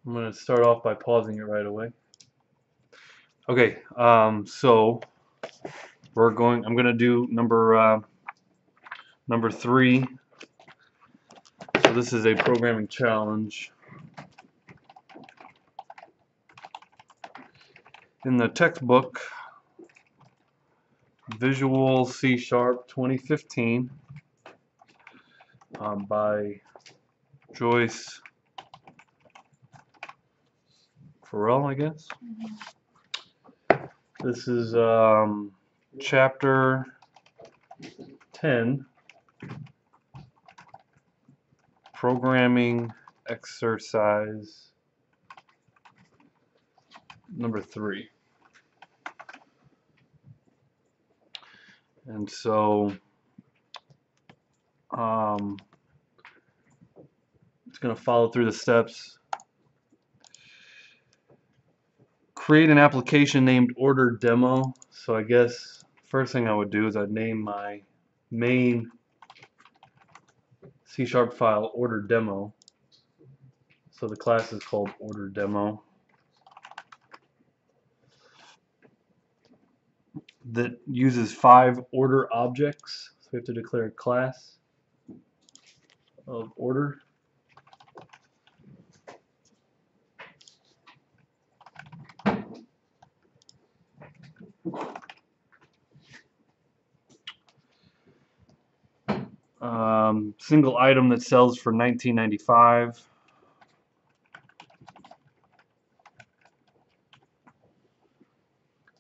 I'm going to start off by pausing it right away. Okay, so I'm going to do number 3. So this is a programming challenge. In the textbook, Visual C# 2015 by Joyce, Farrell, I guess. This is chapter 10, programming exercise number 3. And so it's going to follow through the steps. Create an application named order demo. So I guess first thing I would do is I'd name my main C# file order demo. So the class is called order demo. That uses 5 order objects. So we have to declare a class of order. Single item that sells for $19.95.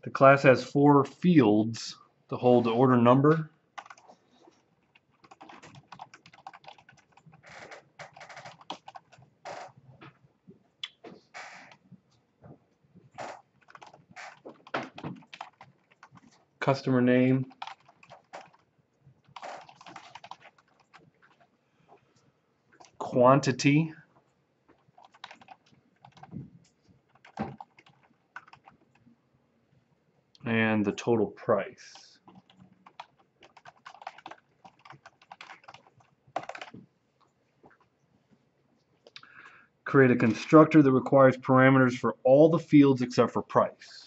The class has 4 fields to hold the order number, customer name, quantity, and the total price. Create a constructor that requires parameters for all the fields except for price.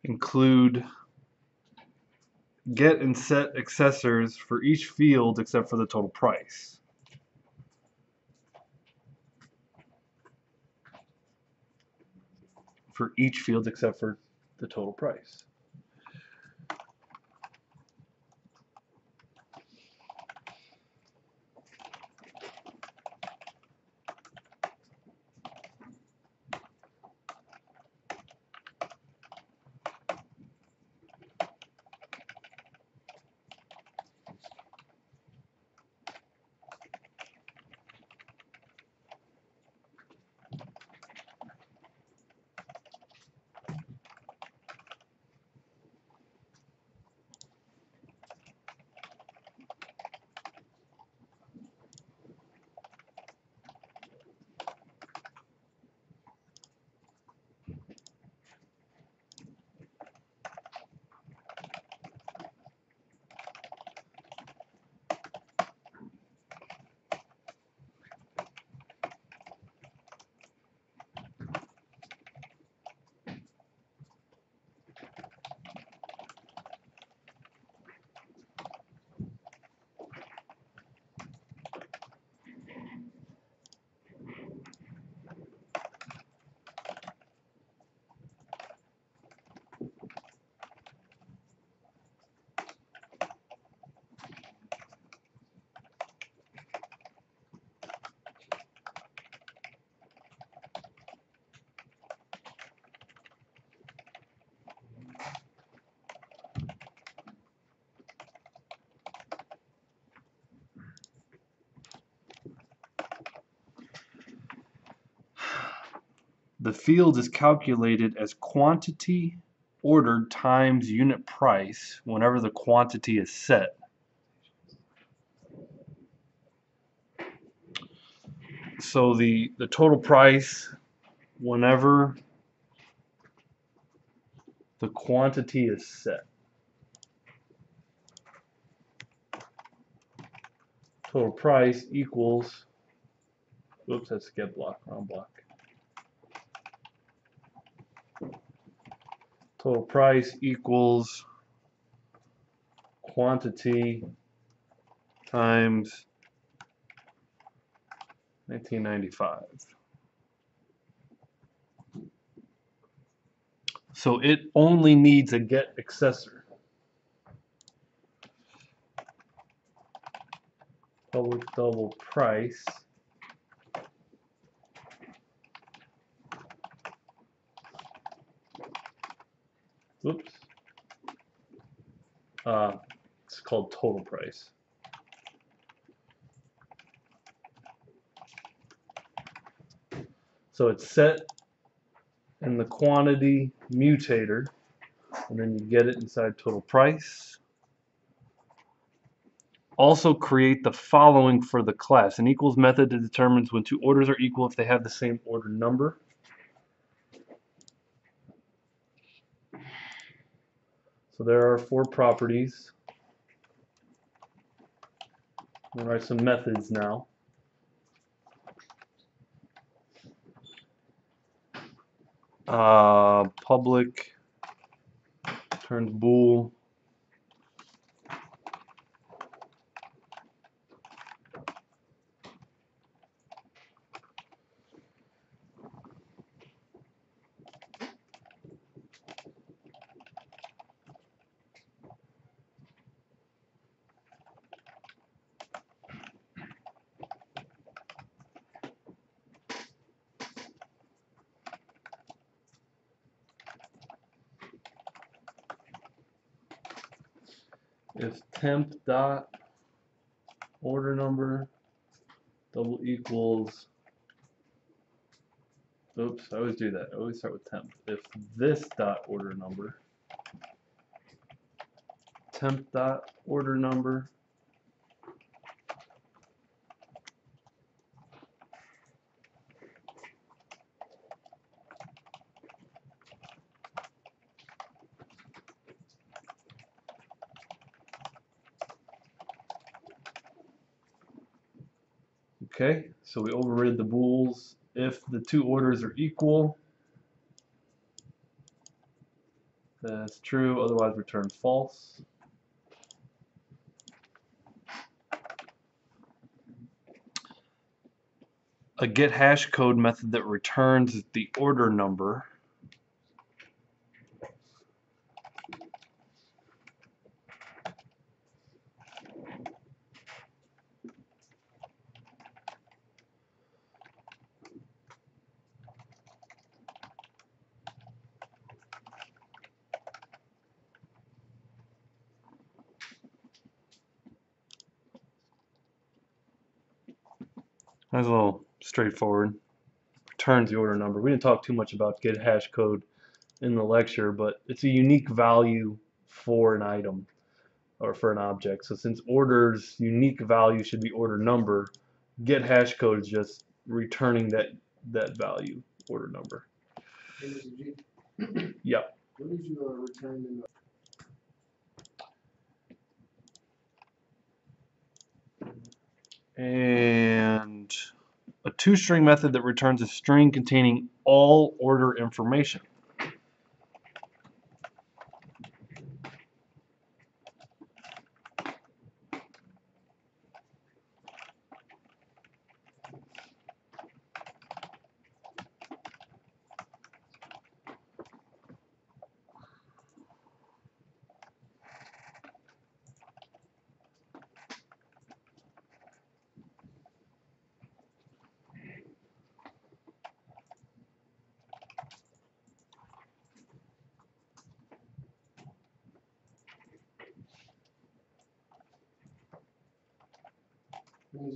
Include get and set accessors for each field except for the total price. For each field except for the total price. the field is calculated as quantity ordered times unit price whenever the quantity is set. So the total price whenever the quantity is set. Total price equals, oops, that's get block, wrong block. Total price equals quantity times 1995. So it only needs a get accessor. Public double price whoops. It's called total price. So it's set in the quantity mutator, and then you get it inside total price. Also create the following for the class. An equals method that determines when two orders are equal if they have the same order number. So there are 4 properties. I'm going to write some methods now. Public turns bool. If temp dot order number double equals, oops, I always do that. I always start with temp. If this dot order number, temp dot order number okay, so we overrid the bools. If the two orders are equal, that's true, otherwise return false. A get hash code method that returns the order number. That's a little straightforward. Returns the order number. We didn't talk too much about get hash code in the lecture, but it's a unique value for an item or for an object. So since order's unique value should be order number, get hash code is just returning that value, order number. Yep. What did you return in the And a toString method that returns a string containing all order information.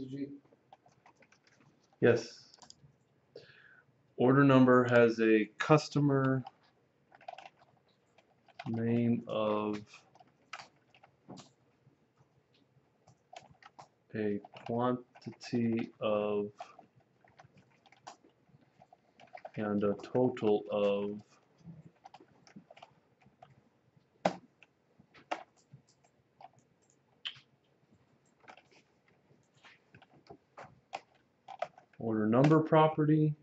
G? Yes. order number has a customer name of a quantity of and a total of order number property,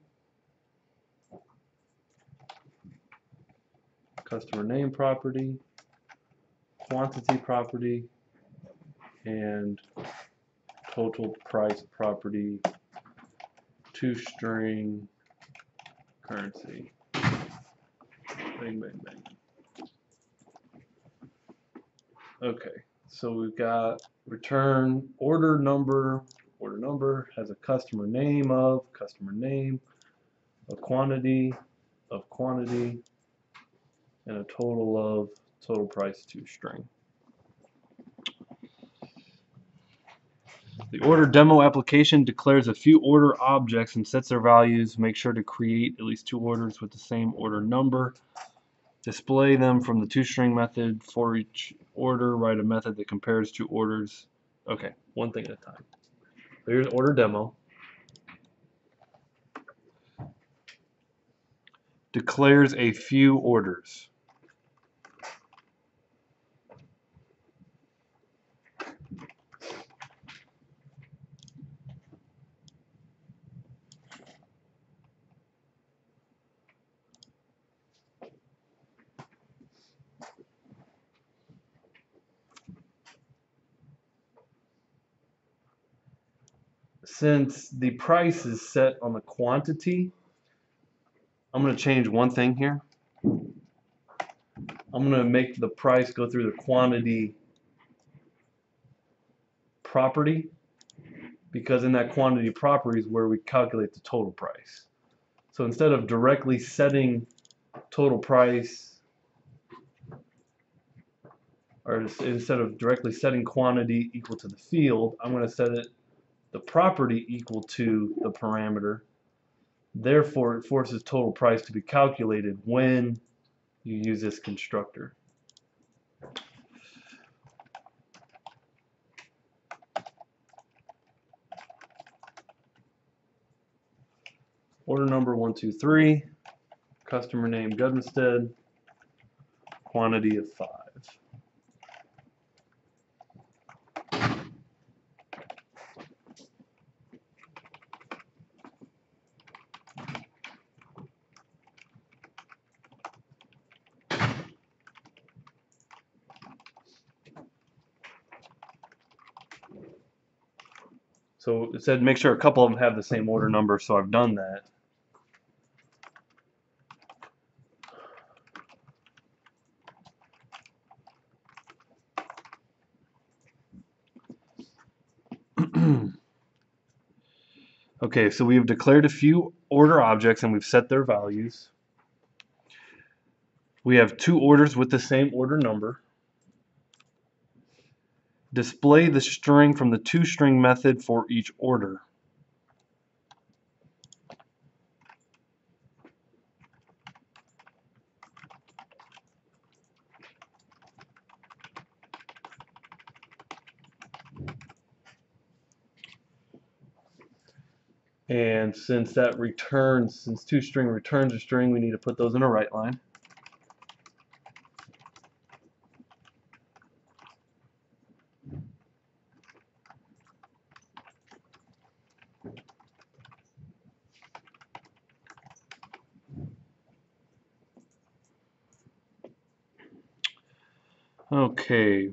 customer name property, quantity property, and total price property, two-string currency. Bang, bang, bang. Okay, so we've got return order number. Order number has a customer name, a quantity, and a total of total price two-string. The order demo application declares a few order objects and sets their values. Make sure to create at least two orders with the same order number. Display them from the two-string method. For each order, write a method that compares two orders. Okay, one thing at a time. Here's order demo. Declares a few orders. Since the price is set on the quantity, I'm going to change one thing here. I'm going to make the price go through the quantity property, because in that quantity property is where we calculate the total price. So instead of directly setting total price, or instead of directly setting quantity equal to the field, I'm going to set it the property equal to the parameter. Therefore, it forces total price to be calculated when you use this constructor. Order number 123, customer name Gudmstead, quantity of 5. So it said make sure a couple of them have the same order number, so I've done that. Okay, so we have declared a few order objects and we've set their values. We have two orders with the same order number. Display the string from the two-string method for each order. And since two-string returns a string, we need to put those in a right line. Okay.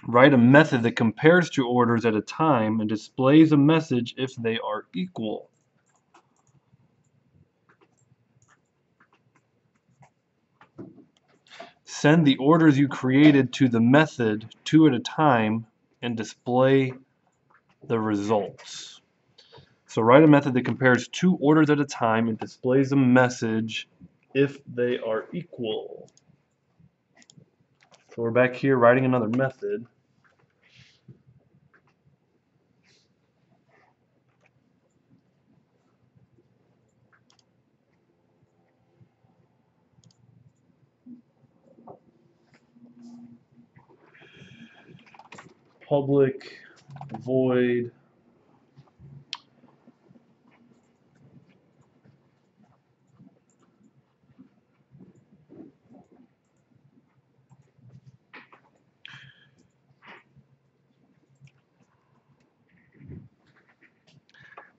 Write a method that compares two orders at a time and displays a message if they are equal. Send the orders you created to the method two at a time and display the results. So write a method that compares two orders at a time and displays a message if they are equal. So we're back here writing another method. public void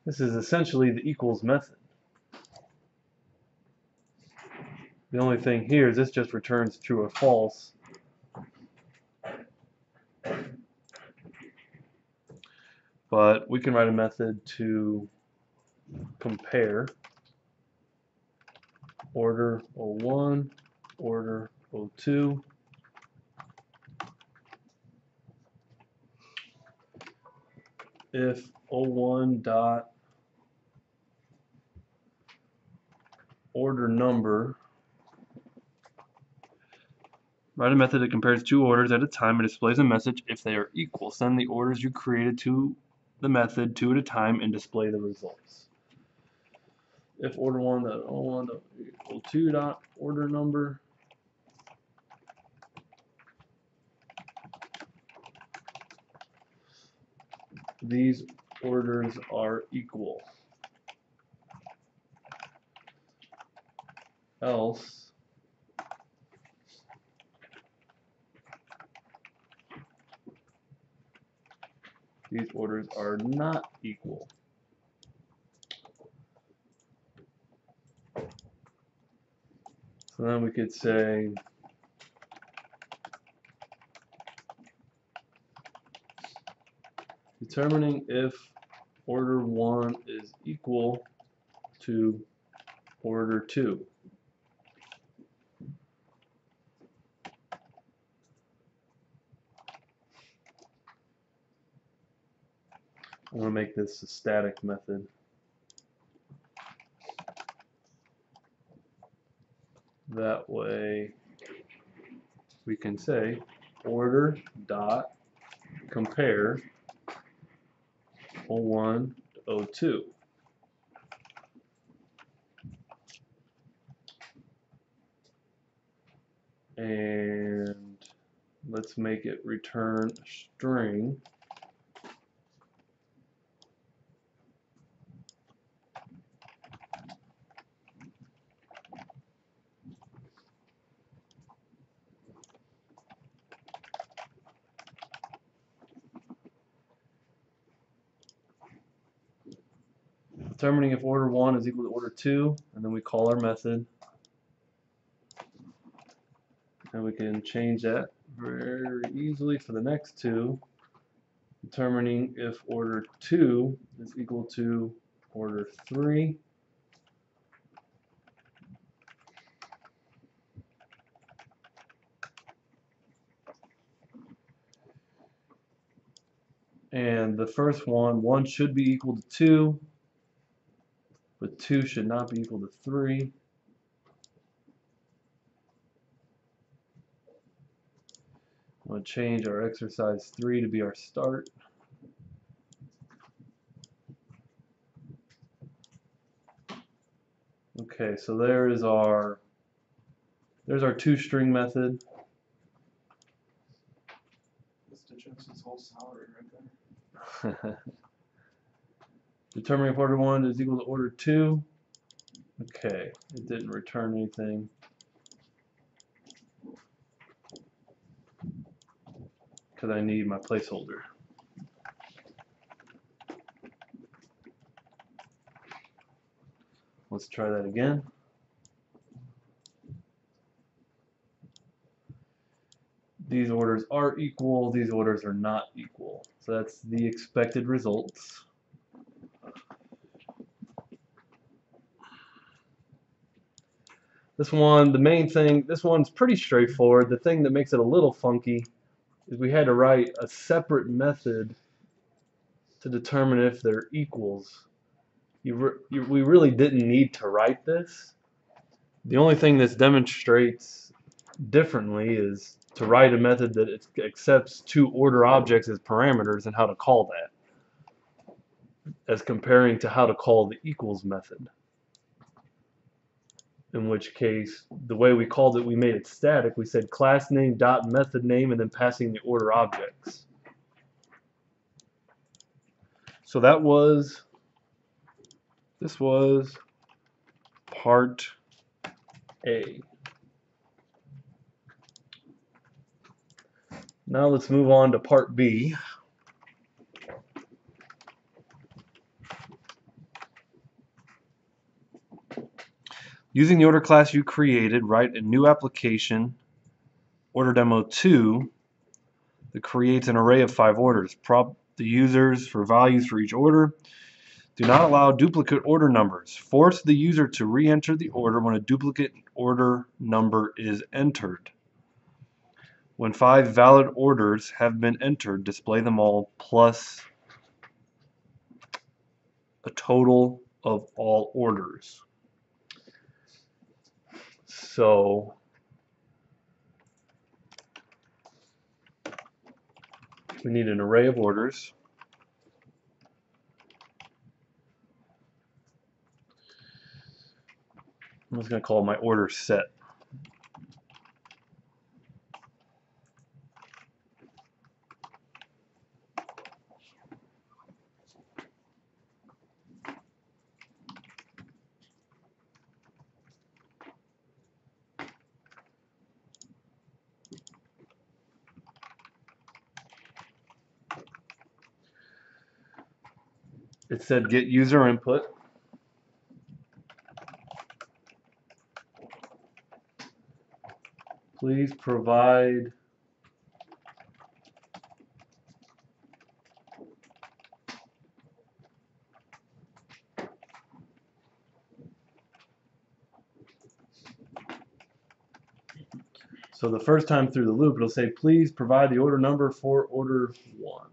this is essentially the equals method. The only thing here is this just returns true or false. But we can write a method to compare order 01, order 02, if 01 dot order number. Write a method that compares two orders at a time and displays a message if they are equal. Send the orders you created to the method two at a time and display the results. If order 1.01 equal 2 dot order number, these orders are equal. Else these orders are not equal. So then we could say determining if order 1 is equal to order 2. I'm going to make this a static method. That way we can say order dot compare 01 to 02. And let's make it return a string. Determining if order 1 is equal to order 2, and then we call our method. And we can change that very easily for the next two. Determining if order 2 is equal to order 3. And the first one should be equal to 2, but 2 should not be equal to 3. I'm going to change our exercise 3 to be our start. Okay, so there's our toString method. Mr. Joyce's whole salary right there. Determining if order 1 is equal to order 2. Okay, it didn't return anything. Because I need my placeholder. Let's try that again. These orders are equal, these orders are not equal. So that's the expected results. This one, the main thing, this one's pretty straightforward. The thing that makes it a little funky is we had to write a separate method to determine if they're equals. We really didn't need to write this. The only thing this demonstrates differently is to write a method that accepts two order objects as parameters and how to call that, as comparing to how to call the equals method. In which case, the way we called it, we made it static. We said class name dot method name and then passing the order objects. So this was part A. Now let's move on to part B. Using the order class you created, write a new application, order demo 2, that creates an array of 5 orders. Prompt the users for values for each order. Do not allow duplicate order numbers. Force the user to re-enter the order when a duplicate order number is entered. When 5 valid orders have been entered, display them all plus a total of all orders. So we need an array of orders. I'm just going to call it my order set. It said get user input. Please provide so the first time through the loop it'll say please provide the order number for order 1.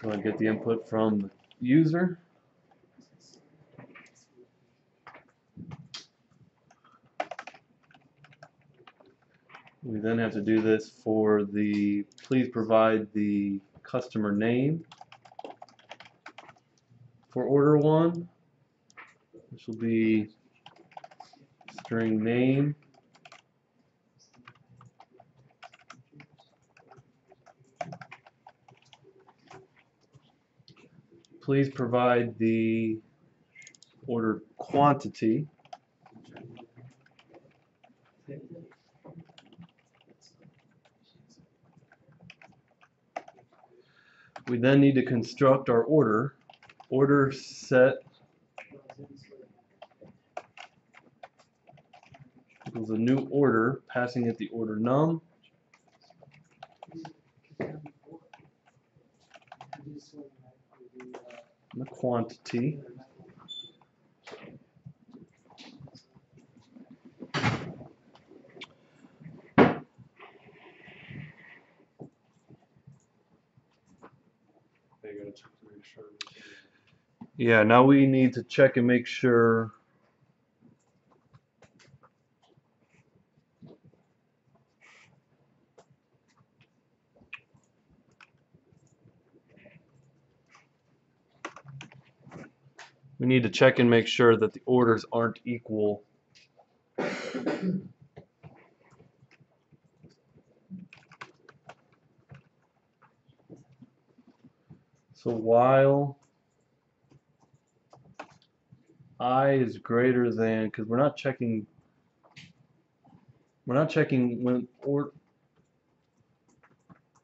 Go and get the input from the user. We then have to do this for the please provide the customer name for order 1, which will be string name. Please provide the order quantity. We then need to construct our order. Order set equals a new order, passing it the order num. The quantity. Yeah, now we need to check and make sure that the orders aren't equal. So while I is greater than, because we're not checking when we're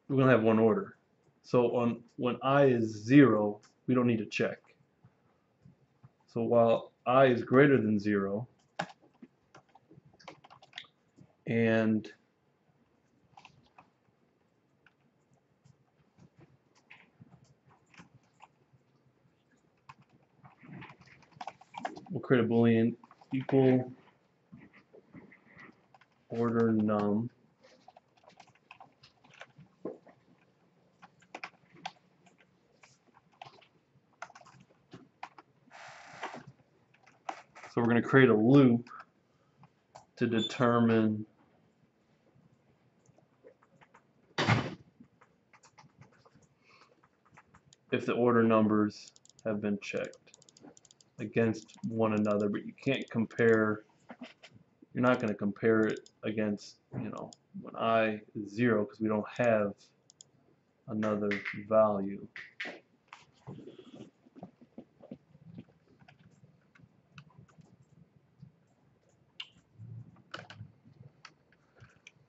going to have one order. So when I is 0, we don't need to check. So while I is greater than 0 and we'll create a Boolean equal order num. So we're going to create a loop to determine if the order numbers have been checked against one another, but you can't compare, you're not going to compare it against, you know, when I is 0 because we don't have another value.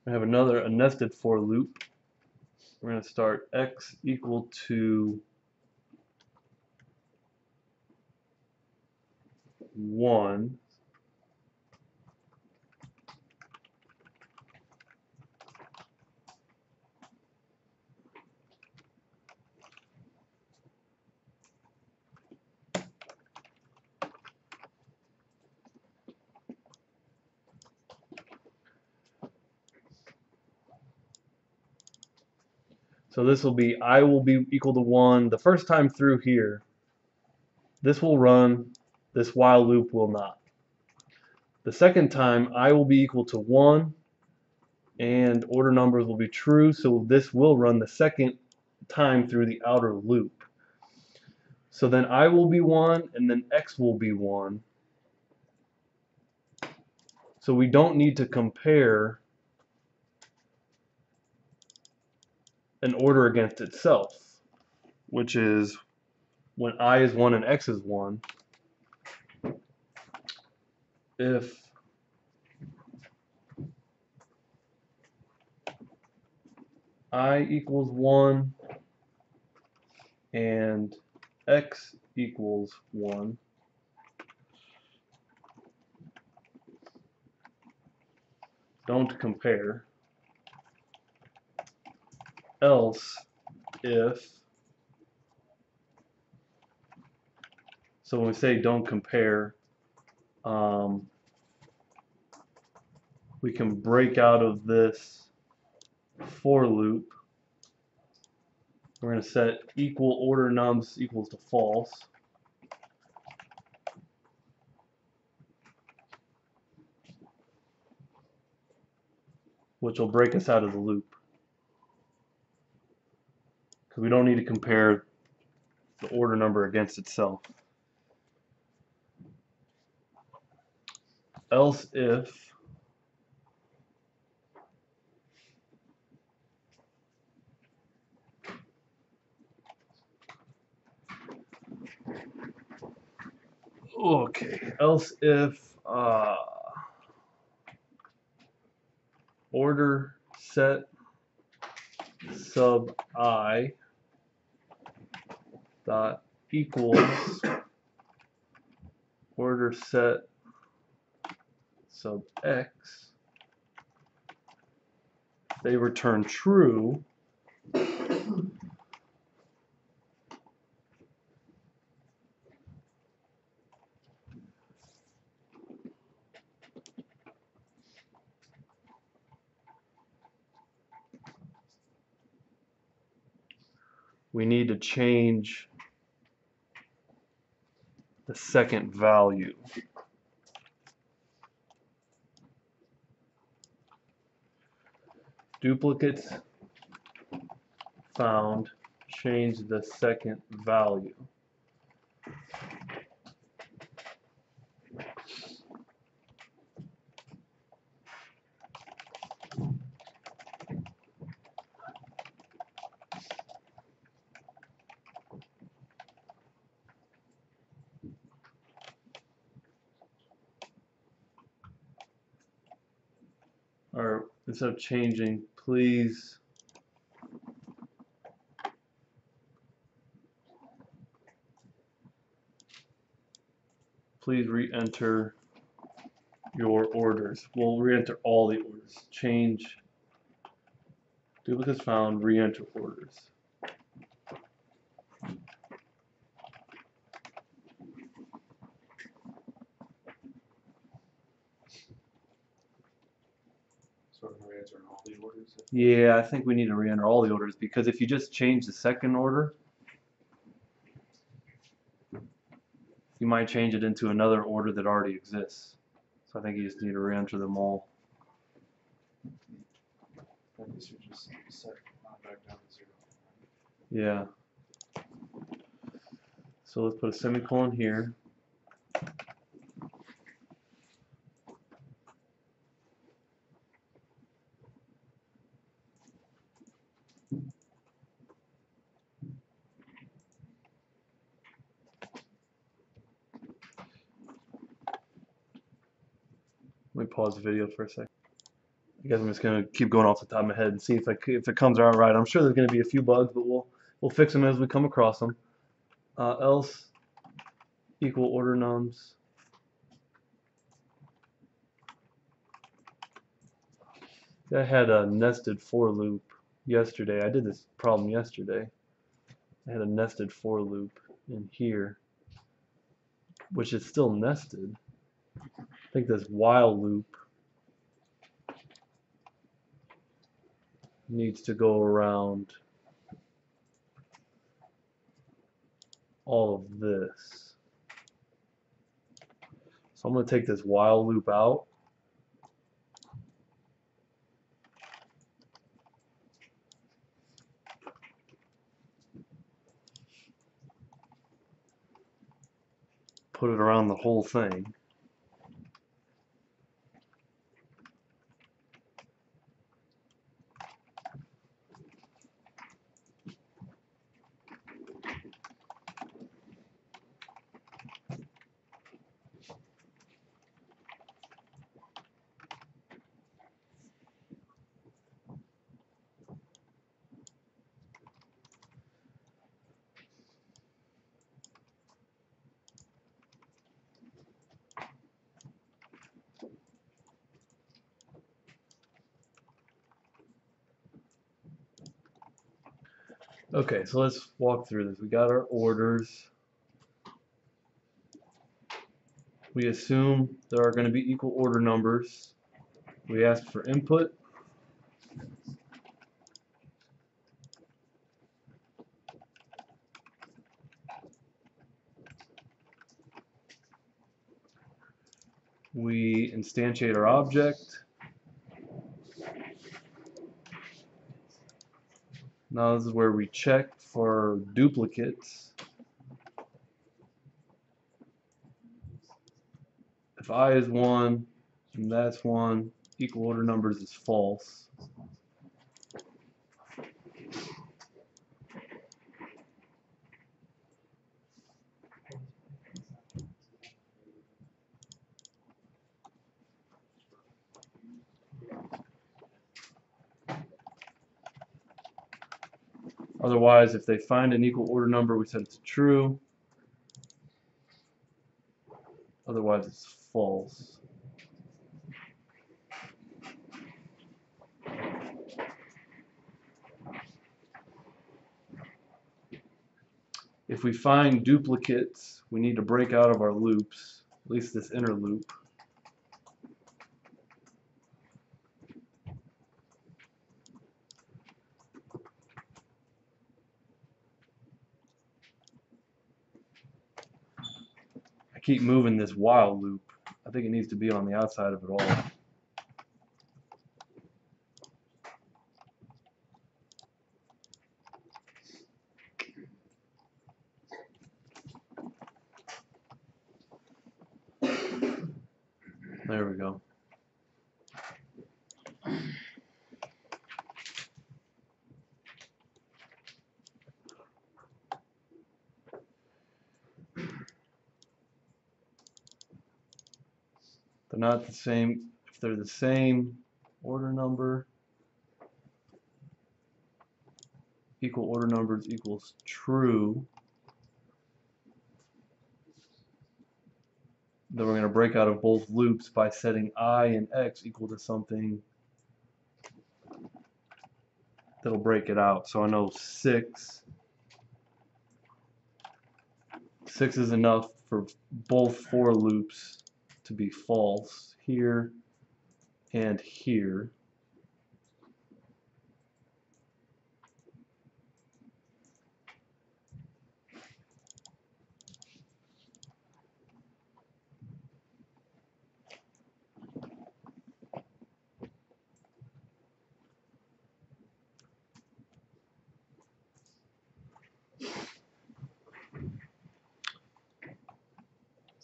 We have a nested for loop. We're going to start x equal to 1. So this will be I will be equal to 1. The first time through here, this will run, this while loop will not. The second time, I will be equal to 1, and order numbers will be true, so this will run the second time through the outer loop. So then I will be 1, and then x will be 1. So we don't need to compare an order against itself, which is when I is 1 and x is 1, if I equals 1 and x equals 1, don't compare. Else if, so when we say don't compare, we can break out of this for loop. We're going to set equal order nums equals to false. Which will break us out of the loop. Because we don't need to compare the order number against itself. Else if else if order set sub I dot equals order set sub x, they return true. We need to change the second value. Duplicates found, change the second value. Or instead of changing, please re-enter your orders. We'll re-enter all the orders. Change duplicates found, re-enter orders. So we're re-entering all the orders. Yeah, I think we need to re-enter all the orders because if you just change the second order, you might change it into another order that already exists. So I think you just need to re-enter them all. I guess you just set back down to 0. Yeah. So let's put a semicolon here. Let me pause the video for a second. I guess I'm just gonna keep going off the top of my head and see if it comes out right. I'm sure there's gonna be a few bugs, but we'll fix them as we come across them. Else equal order nums. I had a nested for loop yesterday. I did this problem yesterday. I had a nested for loop in here, which is still nested. I think this while loop needs to go around all of this. So I'm going to take this while loop out. Put it around the whole thing. Okay, so let's walk through this. We got our orders. We assume there are going to be equal order numbers. We ask for input. We instantiate our object. Now this is where we check for duplicates. If I is 1 and that's 1, equal order numbers is false. Otherwise, if they find an equal order number, we set it to true. Otherwise, it's false. If we find duplicates, we need to break out of our loops, at least this inner loop. I keep moving this while loop. I think it needs to be on the outside of it all. There we go. They're not the same. If they're the same order number, equal order numbers equals true, then we're going to break out of both loops by setting I and X equal to something that'll break it out. So I know 6 is enough for both for loops to be false here and here.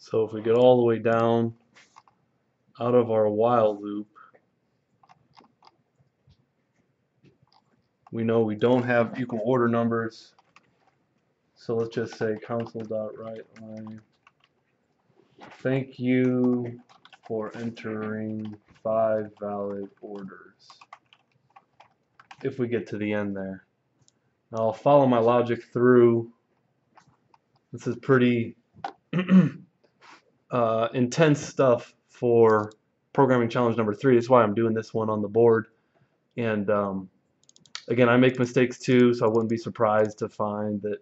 So if we get all the way down out of our while loop, we know we don't have equal order numbers. So let's just say console.writeLine. Thank you for entering 5 valid orders. If we get to the end there. Now I'll follow my logic through. This is pretty intense stuff for programming challenge number 3. That's why I'm doing this one on the board. And again, I make mistakes too, so I wouldn't be surprised to find that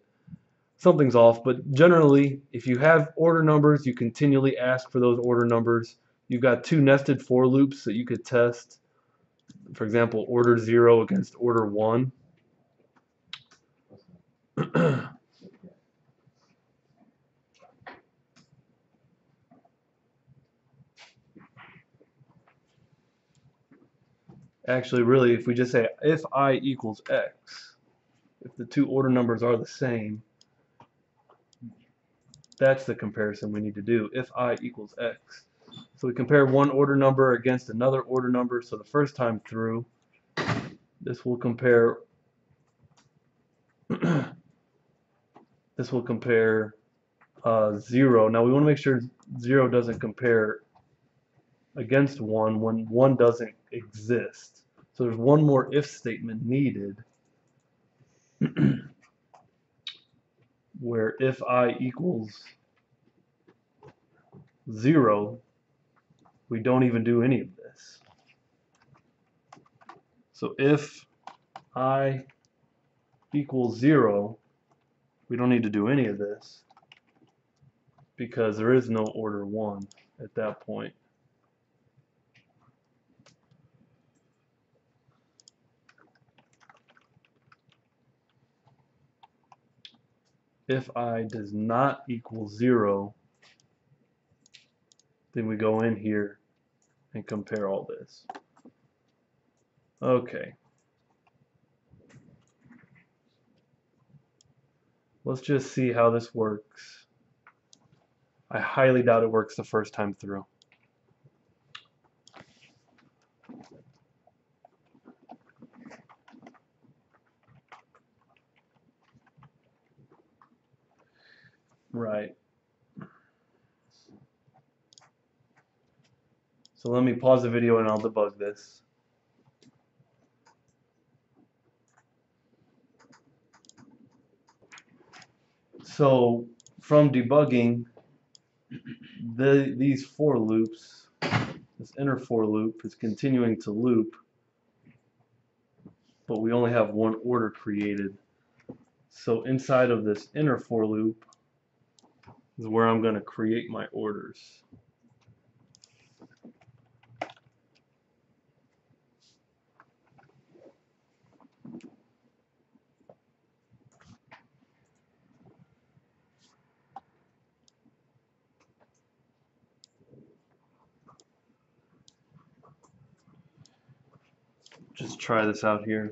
something's off. But generally, if you have order numbers, you continually ask for those order numbers. You've got 2 nested for loops that you could test. For example, order 0 against order 1. Actually, really, if we just say if I equals x, if the 2 order numbers are the same, that's the comparison we need to do. If I equals x. So we compare one order number against another order number. So the first time through, this will compare this will compare 0. Now we want to make sure 0 doesn't compare against 1 when 1 doesn't exist. So there's one more if statement needed where if I equals 0, we don't even do any of this. So if I equals 0, we don't need to do any of this because there is no order 1 at that point. If I does not equal 0, then we go in here and compare all this. Okay. Let's just see how this works. I highly doubt it works the first time through. Right. So let me pause the video and I'll debug this. So from debugging, these for loops, this inner for loop is continuing to loop, but we only have one order created. So inside of this inner for loop is where I'm going to create my orders. Just try this out here.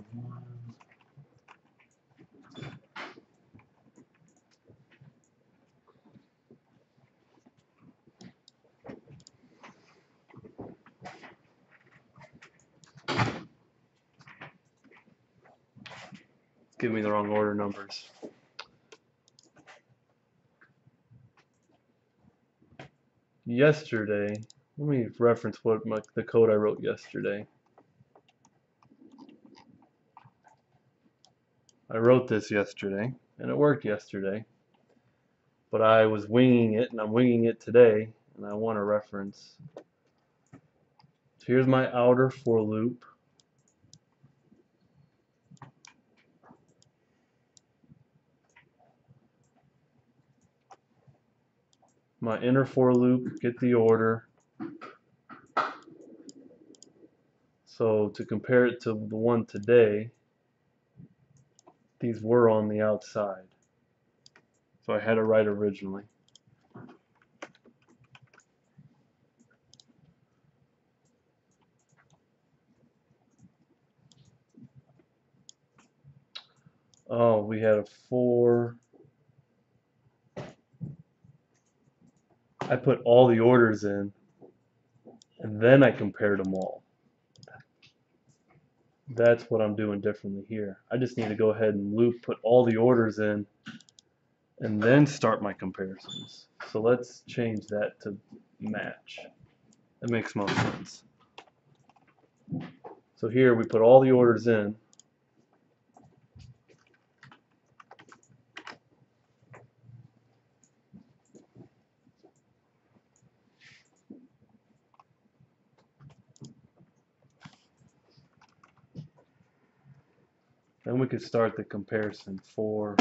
Give me the wrong order numbers. Yesterday, let me reference the code I wrote yesterday. I wrote this yesterday, and it worked yesterday, but I was winging it, and I'm winging it today, and I want a reference. So here's my outer for loop. My inner for loop, get the order. So to compare it to the one today, these were on the outside. So I had it right originally. Oh, we had a 4. I put all the orders in, and then I compared them all. That's what I'm doing differently here. I just need to go ahead and loop, put all the orders in, and then start my comparisons. So let's change that to match. That makes most sense. So here we put all the orders in. Then we could start the comparison for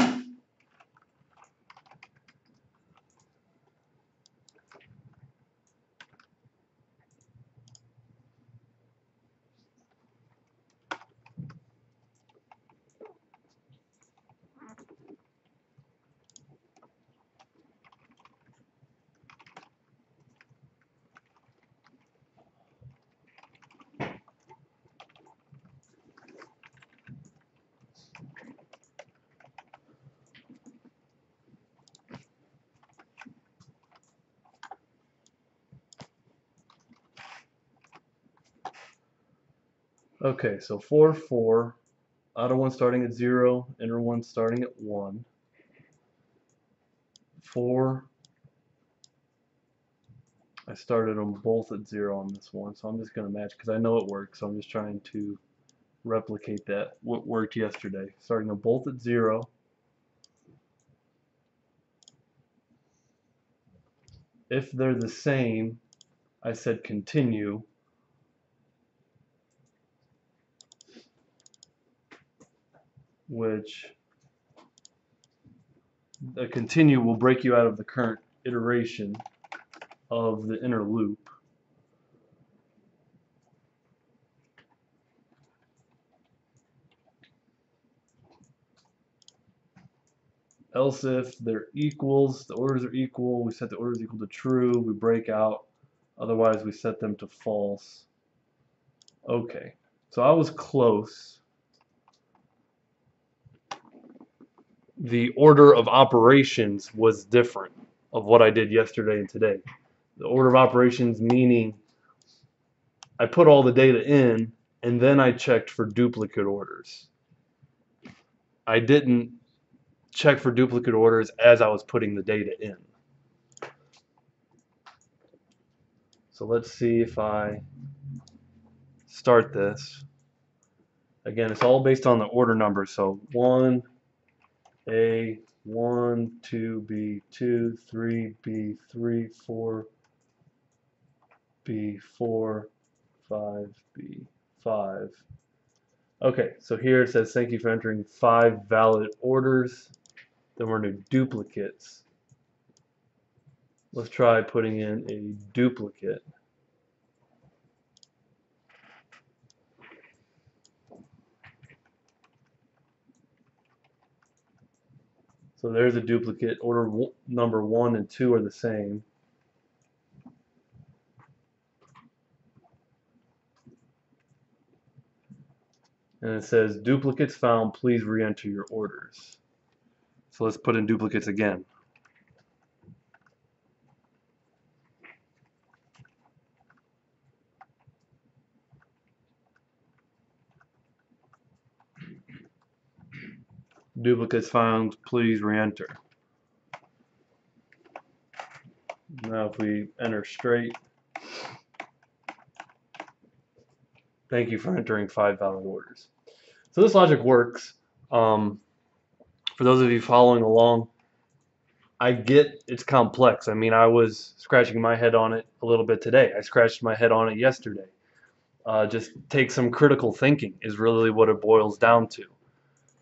okay, so 4, 4, outer one starting at 0, inner one starting at 1. 4, I started them both at 0 on this one, so I'm just going to match because I know it works, so I'm just trying to replicate that, what worked yesterday. Starting them both at 0. If they're the same, I said continue. Which a continue will break you out of the current iteration of the inner loop. Else if they're equals, the orders are equal, we set the orders equal to true, we break out. Otherwise we set them to false. Okay, so I was close. The order of operations was different of what I did yesterday and today. The order of operations meaning I put all the data in and then I checked for duplicate orders. I didn't check for duplicate orders as I was putting the data in. So let's see if I start this. Again, it's all based on the order number. So 1A, 1, 2B, 2, 3B, 3, 4B, 4, 5B, 5. Okay, so here it says thank you for entering 5 valid orders. Then we're going to duplicates. Let's try putting in a duplicate. So there's a duplicate. Order number 1 and 2 are the same. And it says duplicates found, please re-enter your orders. So let's put in duplicates again. Duplicates found, please re-enter. Now if we enter straight, thank you for entering 5 valid orders. So this logic works. For those of you following along, I get it's complex. I mean, I was scratching my head on it a little bit today. I scratched my head on it yesterday. Just take some critical thinking is really what it boils down to.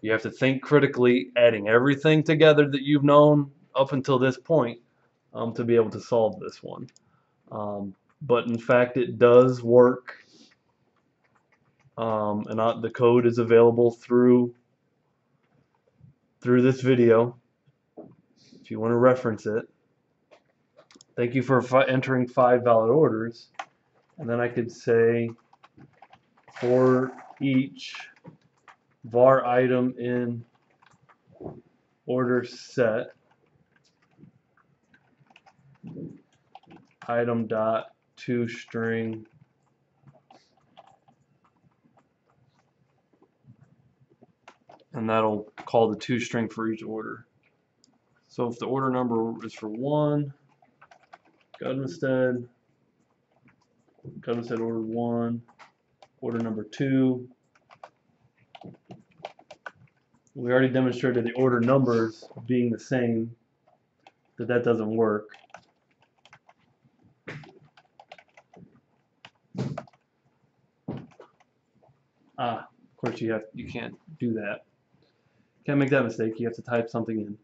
You have to think critically, adding everything together that you've known up until this point to be able to solve this one. But in fact, it does work. And the code is available through this video if you want to reference it. Thank you for entering 5 valid orders. And then I could say for each var item in order set, item dot toString and that'll call the toString for each order. So if the order number is for 1, Gudmstead order 1, order number 2. We already demonstrated the order numbers being the same, that doesn't work. Of course you can't do that. Can't make that mistake. You have to type something in.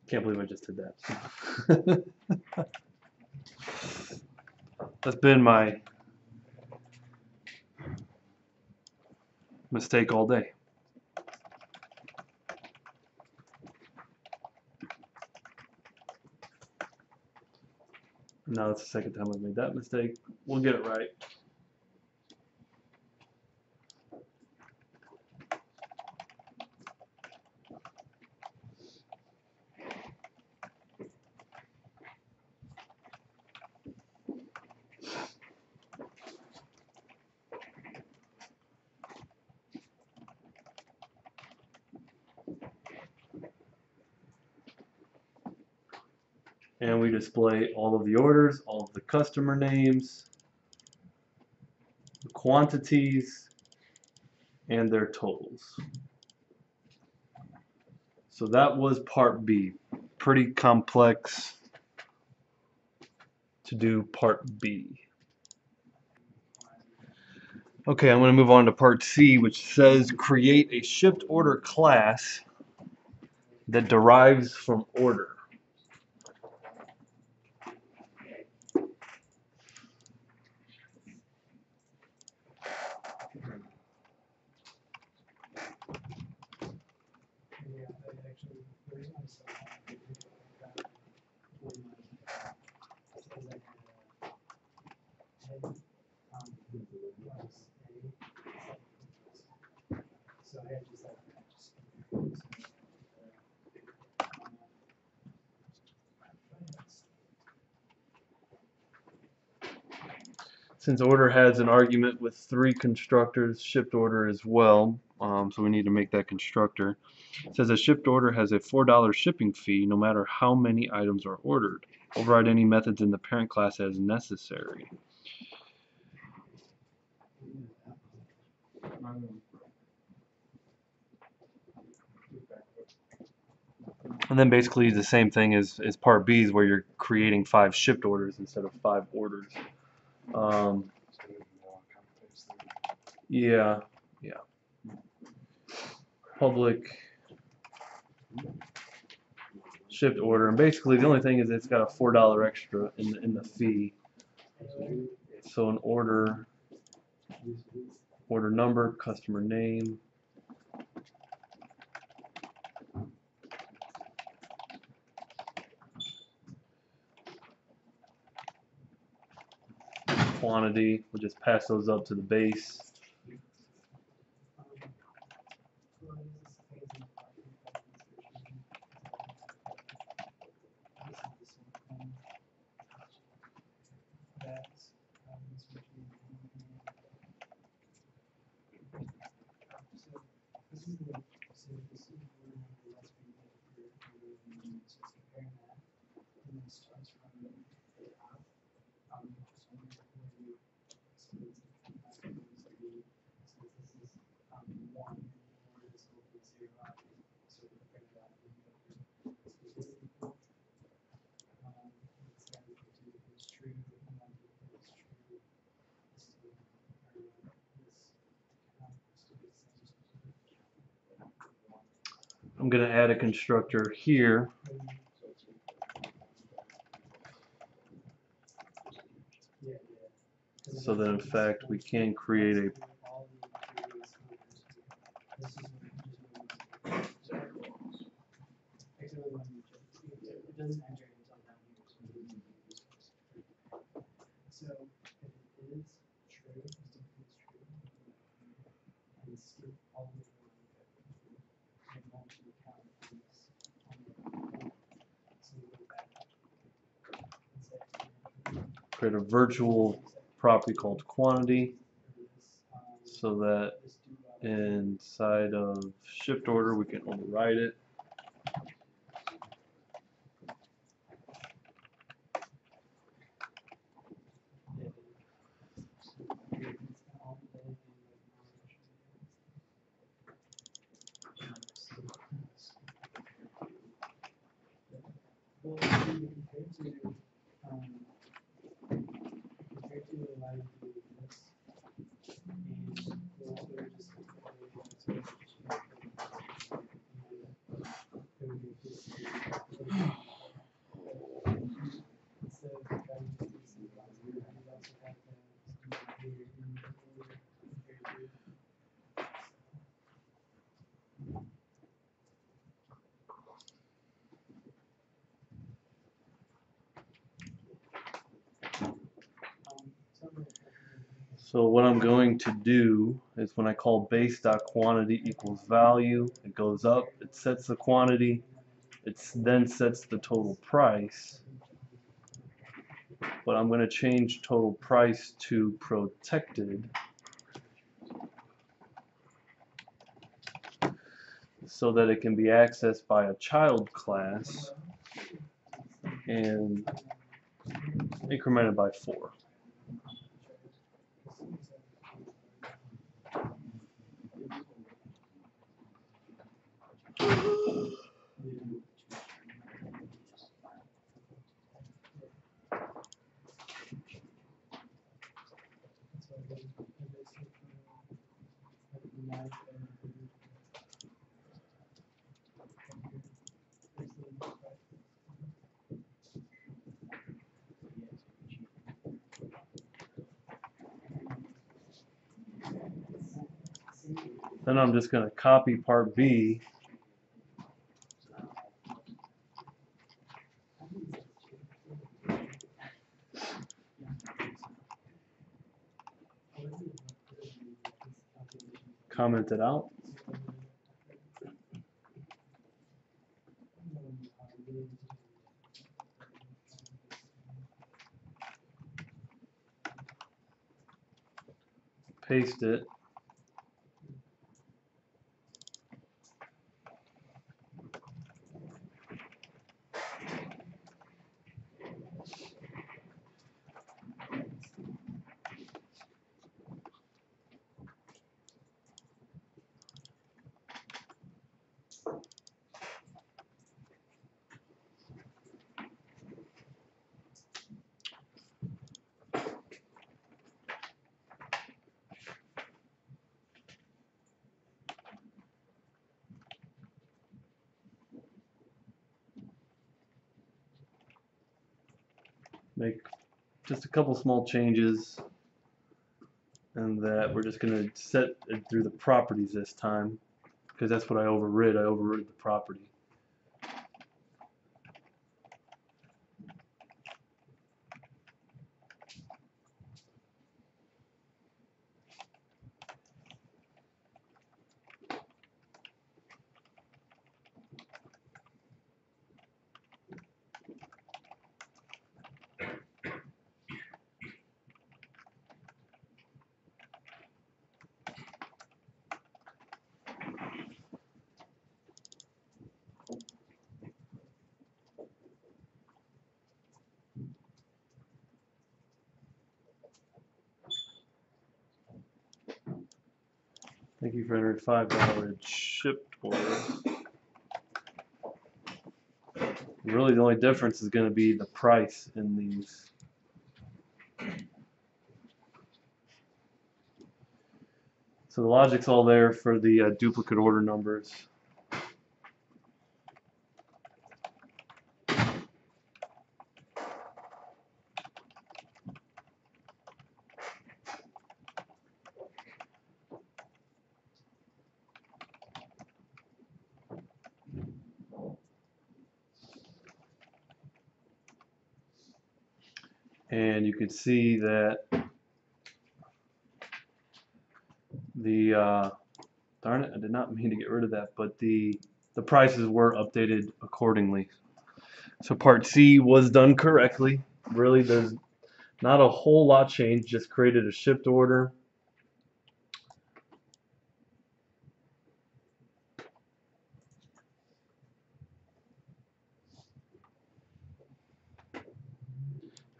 Can't believe I just did that. That's been my mistake all day. Now that's the second time I've made that mistake. We'll get it right. And we display all of the orders, all of the customer names, the quantities, and their totals. So that was part B. Pretty complex to do part B. Okay, I'm going to move on to part C, which says create a shipped order class that derives from order. Since order has an argument with 3 constructors, shipped order as well, so we need to make that constructor. It says a shipped order has a $4 shipping fee no matter how many items are ordered. Override any methods in the parent class as necessary. And then basically the same thing as part B is where you're creating 5 shipped orders instead of 5 orders. Yeah. Public shipped order, and basically the only thing is it's got a $4 extra in the fee. So an order number, customer name, quantity, we'll just pass those up to the base. I'm going to add a constructor here so that in fact we can create a create a virtual property called quantity, so that inside of shift order we can override it. So what I'm going to do is when I call base.quantity equals value, it goes up, it sets the quantity, it then sets the total price. But I'm going to change total price to protected so that it can be accessed by a child class and incremented by 4. Then I'm just going to copy part B comment it out. Paste it. Make just a couple small changes, and that we're just going to set it through the properties this time, because that's what I overrid. I overrid the property. Thank you for entering $5 shipped order. Really, the only difference is going to be the price in these. So the logic's all there for the duplicate order numbers. and you can see that the darn it, I did not mean to get rid of that, but the prices were updated accordingly. So part C was done correctly. Really, there's not a whole lot changed, just created a shipped order.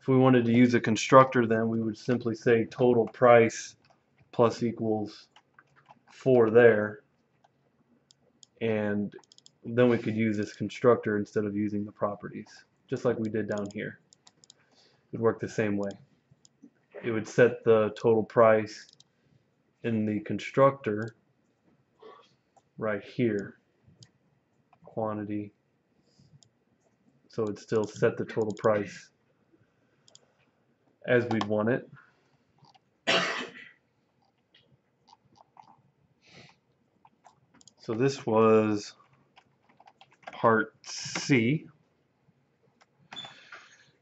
If we wanted to use a constructor, then we would simply say total price plus equals 4 there, and then we could use this constructor instead of using the properties, just like we did down here. It would work the same way. It would set the total price in the constructor right here, quantity, so it'd still set the total price as we'd want it. So this was part C.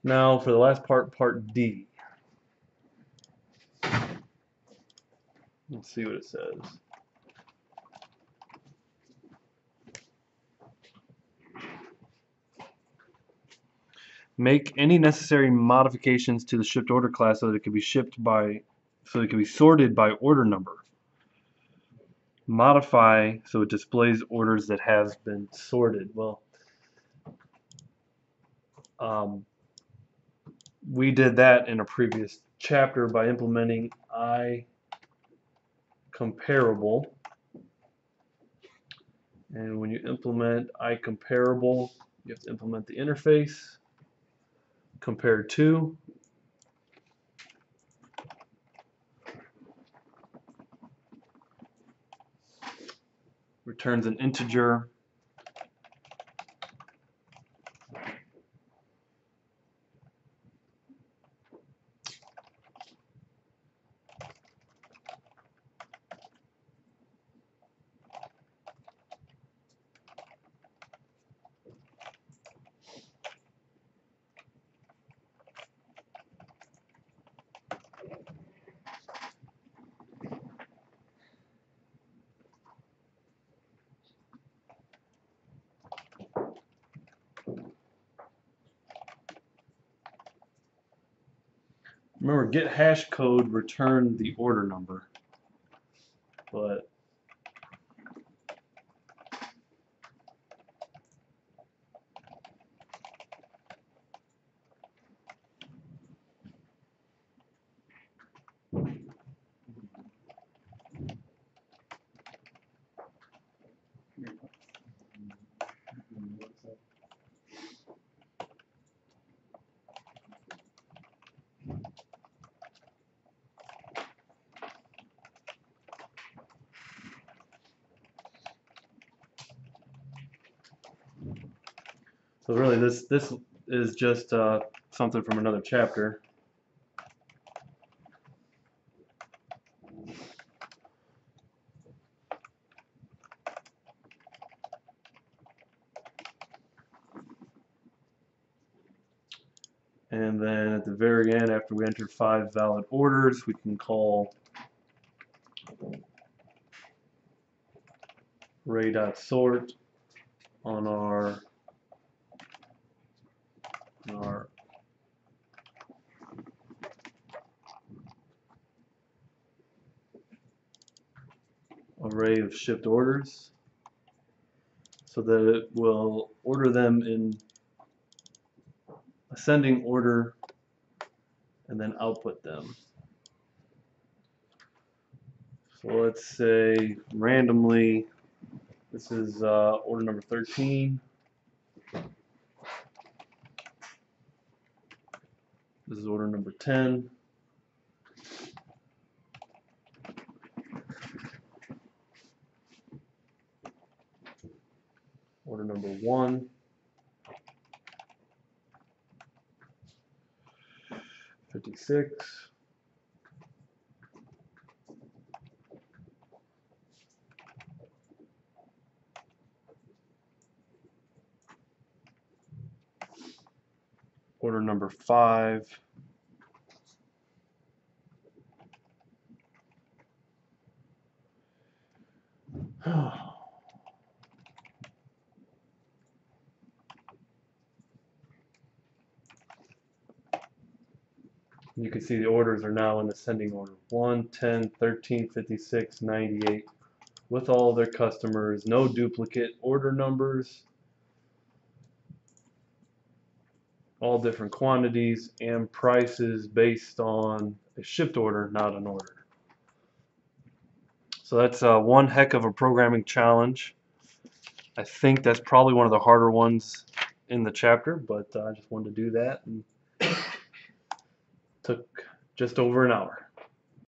Now for the last part, part D. Let's see what it says. Make any necessary modifications to the shipped order class so that it can be sorted by order number. Modify so it displays orders that have been sorted. Well, we did that in a previous chapter by implementing iComparable. And when you implement iComparable, you have to implement the interface compared to. Returns an integer. Remember, get hash code, return the order number. But so really, this is just something from another chapter. And then at the very end, after we enter 5 valid orders, we can call array.sort on our array of shipped orders, so that it will order them in ascending order and then output them. So let's say randomly, this is order number 13. This is order number 10. Order number 1. 56. Order number 5. You can see the orders are now in ascending order. 1, 10, 13, 56, 98. With all their customers, no duplicate order numbers, all different quantities and prices based on a shipped order, not an order. So that's one heck of a programming challenge. I think that's probably one of the harder ones in the chapter, but I just wanted to do that and took just over an hour.